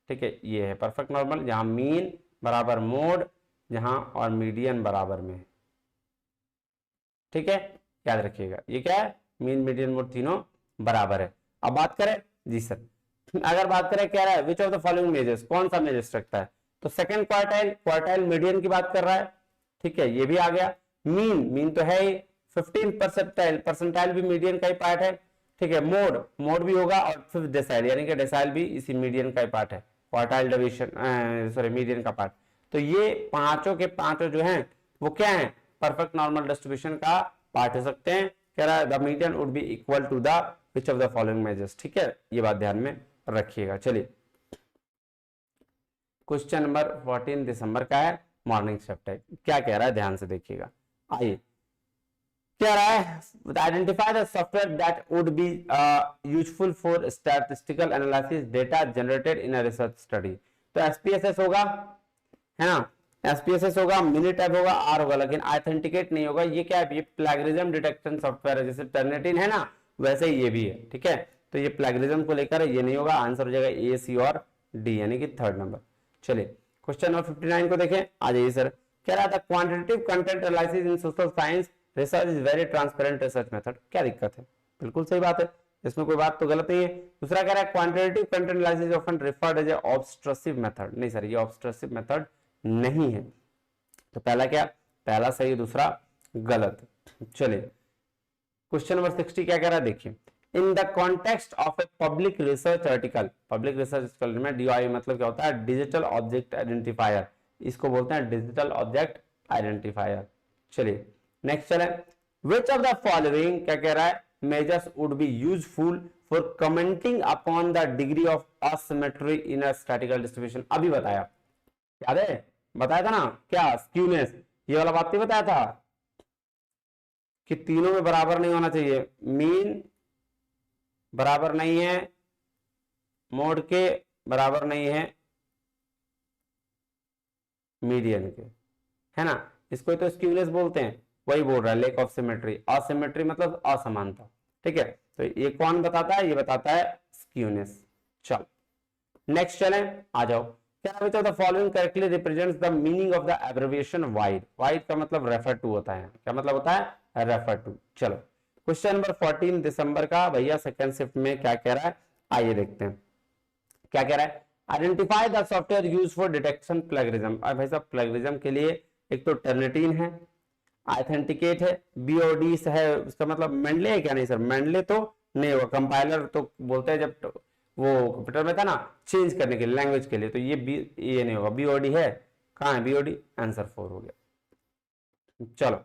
S1: ठीक है, ये है परफेक्ट नॉर्मल, जहां मीन बराबर मोड, जहां और मीडियन बराबर में, ठीक है, याद रखिएगा। ये क्या है, मीन मीडियन मोड तीनों बराबर है। अब बात करें जी सर, अगर बात करें, कह रहा है विच ऑफ द फॉलोइंग मेजर्स, कौन सा मेजर्स रखता है, तो सेकंड क्वार्टाइल, क्वार्टाइल मीडियन की बात कर रहा है, ठीक है, ये भी आ गया। मीन तो है ही, 15 परसेंटाइल, परसेंटाइल भी मीडियन का ही पार्ट है, ठीक है। मोड भी होगा, और फिफ्थ डेसाइल, यानी कि डेसाइल भी इसी मीडियन का ही पार्ट है, क्वार्टाइल डेविएशन, सॉरी मीडियन का पार्ट। तो ये पांचों के पांचों जो हैं वो क्या है, परफेक्ट नॉर्मल डिस्ट्रीब्यूशन का पार्ट हो सकते हैं। कह रहा है the median would be equal to the which of the following measures, ठीक है, ये बात ध्यान में रखिएगा। चलिए क्वेश्चन नंबर 14 दिसंबर का है, मॉर्निंग शिफ्ट है। क्या कह रहा है, ध्यान से देखिएगा। आइए, कह रहा है identify the software that would be useful for statistical analysis data generated in a research study. तो एसपीएसएस होगा, है ना, एसपीएसएस होगा, मिनिटैब होगा, आर होगा, लेकिन ऑथेंटिकेट नहीं होगा। ये क्या है, ये प्लेगरिज्म डिटेक्शन सॉफ्टवेयर है, जैसे टर्निटिन है ना, वैसे ही ये भी है, ठीक है। तो ये प्लेगरिज्म को लेकर ये नहीं होगा, आंसर हो जाएगा ए, सी और डी, यानी कि थर्ड नंबर। चलिए क्वेश्चन नंबर 59 को देखें, आ जाइए सर। कह रहा था quantitative content analysis in social science research is very transparent research method. क्या दिक्कत है, बिल्कुल सही बात है, इसमें कोई बात तो गलत नहीं है। दूसरा कह रहा है quantitative content analysis often referred as a obtrusive method. नहीं सर, ये ऑब्स्ट्रसिव मेथड नहीं है। तो पहला क्या, पहला सही, दूसरा गलत। चलिए क्वेश्चन नंबर 60 क्या कह रहा है, देखिए। In the context of a public research article, public research article में डीओआई मतलब क्या होता है, डिजिटल ऑब्जेक्ट आइडेंटिफायर, इसको बोलते हैं डिजिटल ऑब्जेक्ट आइडेंटिफायर। चलिए नेक्स्ट चले, विच ऑफ द फॉलोइंग, क्या कह रहा है, measures would be useful for commenting upon the degree of asymmetry in a statistical distribution. अभी बताया, याद है, बताया था ना, क्या स्क्यूनेस, ये वाला बात नहीं बताया था कि तीनों में बराबर नहीं होना चाहिए, मीन बराबर नहीं है मोड के बराबर नहीं है मीडियन के, है ना, इसको तो स्क्यूनेस बोलते हैं, वही बोल रहा है लेक ऑफ सिमेट्री, असिमेट्री मतलब असमानता, ठीक है। तो ये कौन बताता है, ये बताता है स्क्यूनेस। चलो नेक्स्ट चलें, आ जाओ। क्या विच of the following correctly represents the meaning of the abbreviation wide, wide का मतलब रेफर टू होता है, क्या मतलब होता है, रेफर टू। चलो क्वेश्चन नंबर 14 दिसंबर का भैया सेकंड शिफ्ट में क्या कह रहा है, आइए देखते हैं क्या कह रहा है। Identify the software use for detection plagiarism. भाई साहब प्लेगरिज्म के लिए एक तो टर्निटीन है, ऑथेंटिकेट है, बीओडी है, उसका मतलब मेंडले है क्या, नहीं सर मेंडले तो नहीं होगा, कंपाइलर तो बोलते हैं जब वो कंप्यूटर में था ना चेंज करने के लिए लैंग्वेज के लिए, तो ये नहीं होगा, बीओडी है, कहाँ है बीओडी, आंसर 4 हो गया। चलो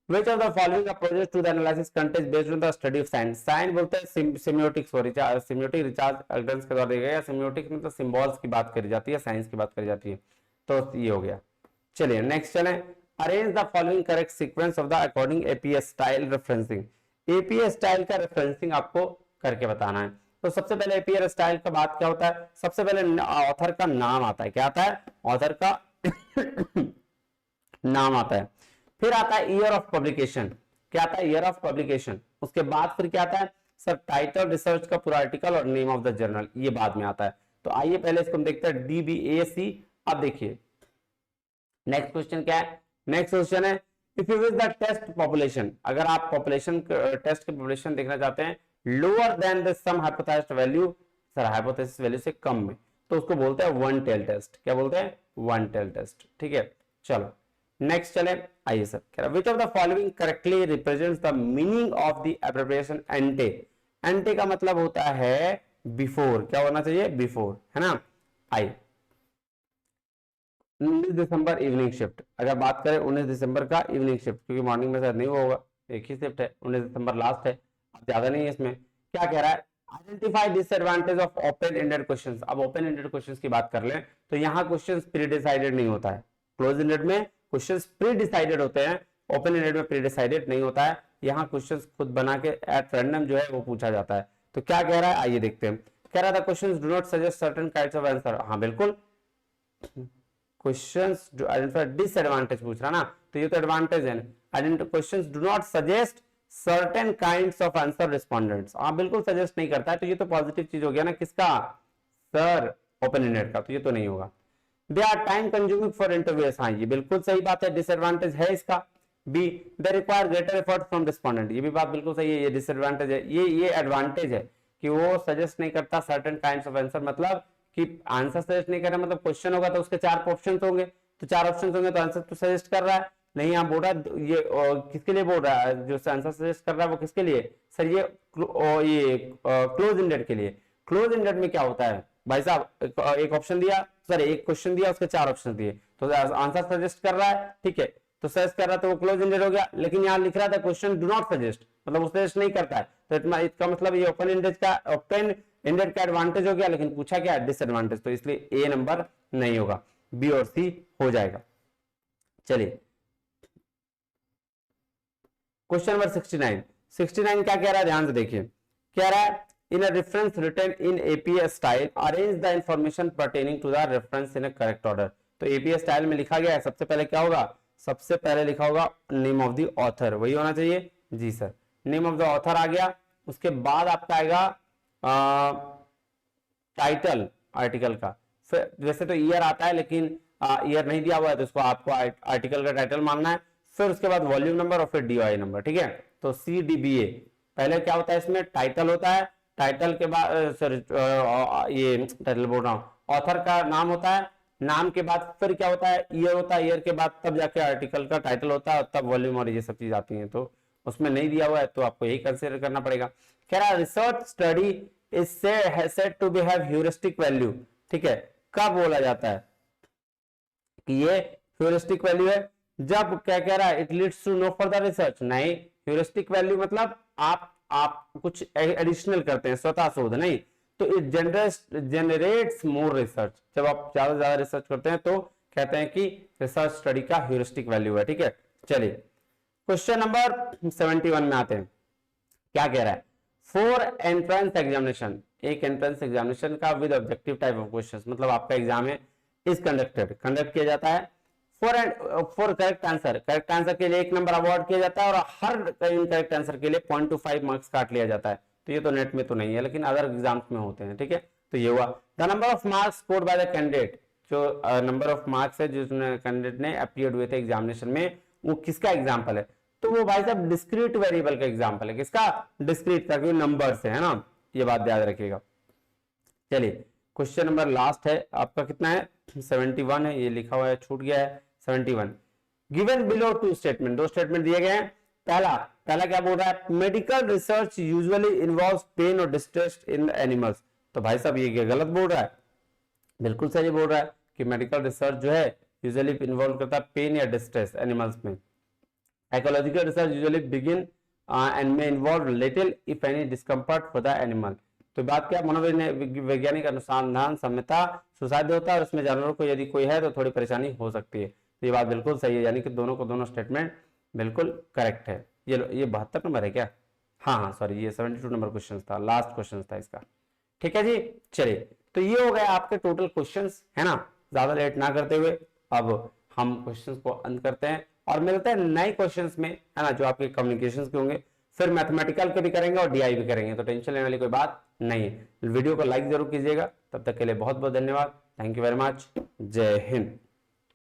S1: which of the following approaches to the analysis context based on the study of sign, sign बोलते हैं सिम्योटिक, सॉरी सिम्योटिक रिचार्ज एल्गोरिथम्स के द्वारा दिया गया, सिम्योटिक मतलब सिंबल्स की बात करी जाती है, साइंस की बात करी जाती है, तो ये हो गया। चलिए नेक्स्ट चलें, arrange the following correct sequence of the according APS style referencing. APS style का रेफरेंसिंग आपको करके बताना है। तो सबसे पहले एपीएस स्टाइल का बात क्या होता है, सबसे पहले ऑथर का नाम आता है, क्या आता है, ऑथर का नाम आता है, फिर आता है ईयर ऑफ पब्लिकेशन, क्या आता है, ईयर ऑफ पब्लिकेशन, उसके बाद फिर क्या आता है सर, टाइटल, रिसर्च का पूरा आर्टिकल और नेम ऑफ द जर्नल, ये बाद में आता है। तो आइए पहले इसको हम देखते हैं डीबीएसी। अब देखिए नेक्स्ट क्वेश्चन क्या है, नेक्स्ट क्वेश्चन है if you wish the test population, अगर आप पॉपुलेशन टेस्ट के पॉपुलेशन देखना चाहते हैं lower than the sum hypothesis value, sir hypothesis value से कम में, तो उसको बोलते हैं वन टेल टेस्ट, क्या बोलते हैं, वन टेल टेस्ट, ठीक है। चलो नेक्स्ट चले, आइए सर कह रहा which of the following correctly represents the meaning of the abbreviation ante, ante का मतलब होता है बिफोर, क्या होना चाहिए, बिफोर, है ना। आइए 19 दिसंबर इवनिंग शिफ्ट, अगर बात करें 19 दिसंबर का इवनिंग शिफ्ट, क्योंकि मॉर्निंग में शायद नहीं होगा, एक ही शिफ्ट है, 19 दिसंबर लास्ट है, अब ज्यादा नहीं है इसमें। क्या कह रहा है, identify disadvantage of open ended questions. अब ओपन एंडेड क्वेश्चंस की बात कर लें तो यहाँ क्वेश्चंस प्री डिसाइडेड नहीं होता है, क्लोज एंडेड में क्वेश्चंस प्री डिसाइडेड होते हैं, ओपन एंडेड में प्री डिसाइडेड नहीं होता है, यहाँ क्वेश्चंस खुद बना के एट रैंडम जो है वो पूछा जाता है। तो क्या कह रहा है, आइए देखते हैं। कह रहा था questions do not suggest certain kinds of answer, हाँ बिल्कुल, क्वेश्चंस डू आइडेंटिफाई डिसएडवांटेज पूछ रहा ना, तो ये तो एडवांटेज है, questions do not suggest certain kinds of answer respondents, हाँ बिल्कुल सजेस्ट नहीं करता है, तो ये तो पॉजिटिव चीज हो गया ना, किसका, सर ओपन एंडेड का, तो ये तो नहीं होगा। They are time consuming for interviewers, हाँ ये बिल्कुल सही बात है, डिसएडवांटेज है इसका। B they require greater effort from respondent, ये भी बात बिल्कुल सही है, ये डिसएडवांटेज है, ये एडवांटेज है कि वो सजेस्ट नहीं करता सर्टेन काइंड्स ऑफ आंसर, मतलब कि आंसर सजेस्ट नहीं कर रहा, मतलब क्वेश्चन होगा तो उसके 4 ऑप्शन होंगे, तो 4 ऑप्शन होंगे तो आंसर तो सजेस्ट कर रहा है नहीं, यहाँ बोल रहा है ये किसके लिए बोल रहा है, जो आंसर सजेस्ट कर रहा है वो किसके लिए, सर ये क्लोज एंडेड के लिए। क्लोज एंडेड में क्या होता है भाई साहब, एक ऑप्शन दिया, सर एक क्वेश्चन दिया उसके 4 ऑप्शन दिए, तो आंसर सजेस्ट कर रहा है, ठीक है, तो सजेस्ट कर रहा है तो वो क्लोज एंडेड हो गया, लेकिन यहाँ लिख रहा था क्वेश्चन डू नॉट सजेस्ट, मतलब वो सजेस्ट नहीं करता है, तो इसका मतलब ये ओपन एंडेड का एडवांटेज हो गया, लेकिन पूछा क्या डिसएडवांटेज, तो इसलिए ए नंबर नहीं होगा, बी और सी हो जाएगा। चलिए क्वेश्चन नंबर 69 क्या कह रहा है, ध्यान से देखिए, कह रहा है in a reference written in APA style arrange the information pertaining to the reference in a correct order। तो APA स्टाइल में लिखा गया है, सबसे पहले क्या होगा, सबसे पहले लिखा होगा नेम ऑफ द ऑथर, वही होना चाहिए जी sir, name of the author आ गया, उसके बाद आपका आएगा टाइटल आर्टिकल का, फिर वैसे तो ईयर आता है लेकिन ईयर नहीं दिया हुआ है तो उसको आपको आर्टिकल का टाइटल मानना है, फिर उसके बाद वॉल्यूम नंबर और फिर डीओआई नंबर, ठीक है। तो CDBA पहले क्या होता है, इसमें टाइटल होता है, टाइटल के बाद सॉरी ये टाइटल बोल रहा हूँ, ऑथर का नाम होता है, नाम के बाद फिर क्या होता है, ईयर होता है, ईयर के बाद तब जाके आर्टिकल का टाइटल होता है, तब वॉल्यूम और ये सब चीज आती हैं, तो उसमें नहीं दिया हुआ है तो आपको यही कंसीडर करना पड़ेगा। कह रहा है research study is said to be have heuristic value, ठीक है, कब बोला जाता है कि ये ह्यूरिस्टिक वैल्यू है, जब क्या कह रहा है it leads to no further research, नहीं ह्यूरिस्टिक वैल्यू मतलब आप कुछ एडिशनल करते हैं, स्वतः शोध नहीं, तो इट जनरेट्स मोर रिसर्च, जब आप ज्यादा से ज्यादा रिसर्च करते हैं तो कहते हैं कि रिसर्च स्टडी का ह्यूरिस्टिक वैल्यू है, ठीक है। चलिए क्वेश्चन नंबर 71 में आते हैं, क्या कह रहा है, फॉर एंट्रेंस एग्जामिनेशन, एक एंट्रेंस एग्जामिनेशन का with objective type of questions, मतलब आपका एग्जाम है इज कंडक्ट किया जाता है फॉर करेक्ट आंसर के लिए 1 नंबर अवार्ड किया जाता है और हर करेक्ट आंसर के लिए 0.25 मार्क्स काट लिया जाता है। तो ये तो नेट में तो नहीं है, लेकिन अदर एग्जाम्स में होते हैं, ठीक है। तो ये हुआ the number of marks scored by the candidate, जो नंबर ऑफ मार्क्स है जिसने कैंडिडेट ने अपीयर हुए थे एग्जामिनेशन में, वो किसका एग्जाम्पल है? तो वो भाई साहब डिस्क्रीट वेरिएबल का एग्जाम्पल है। किसका? डिस्क्रीट का, क्योंकि नंबर से है ना, ये बात याद रखिएगा। चलिए क्वेश्चन नंबर लास्ट है आपका, कितना है? 71 है, ये लिखा हुआ है, छूट गया है 71। गिवन बिलो 2 स्टेटमेंट, 2 स्टेटमेंट दिए गए हैं। पहला क्या बोल रहा है? Medical research usually involves pain और डिस्ट्रेस इन एनिमल्स। तो भाई साहब ये गलत बोल रहा है? बिल्कुल सही बोल रहा है कि मेडिकल रिसर्च जो है यूजुअली इन्वॉल्व करता है पेन या डिस्ट्रेस एनिमल्स में। Ecological research usually begin and may involve little if any discomfort for the animal। तो बात क्या, मनोवैज्ञानिक अनुसंधान सम्यता सुसाध्य होता है और उसमें जानवरों को यदि कोई है तो थोड़ी परेशानी हो सकती है। तो ये बात बिल्कुल सही है, यानी कि दोनों को दोनों स्टेटमेंट बिल्कुल करेक्ट है। ये 72 नंबर है क्या? हाँ सॉरी, ये 72 नंबर क्वेश्चन था, लास्ट क्वेश्चन था इसका। ठीक है जी, चलिए तो ये हो गए आपके टोटल क्वेश्चंस, है ना। ज्यादा लेट ना करते हुए अब हम क्वेश्चंस को अंत करते हैं और मिलते हैं नए क्वेश्चंस में, है ना, जो आपके कम्युनिकेशंस के होंगे। फिर मैथमेटिकल के भी करेंगे और डीआई भी करेंगे, तो टेंशन लेने वाली कोई बात नहीं है। वीडियो को लाइक जरूर कीजिएगा। तब तक के लिए बहुत बहुत धन्यवाद। Thank you very much. जय हिंद।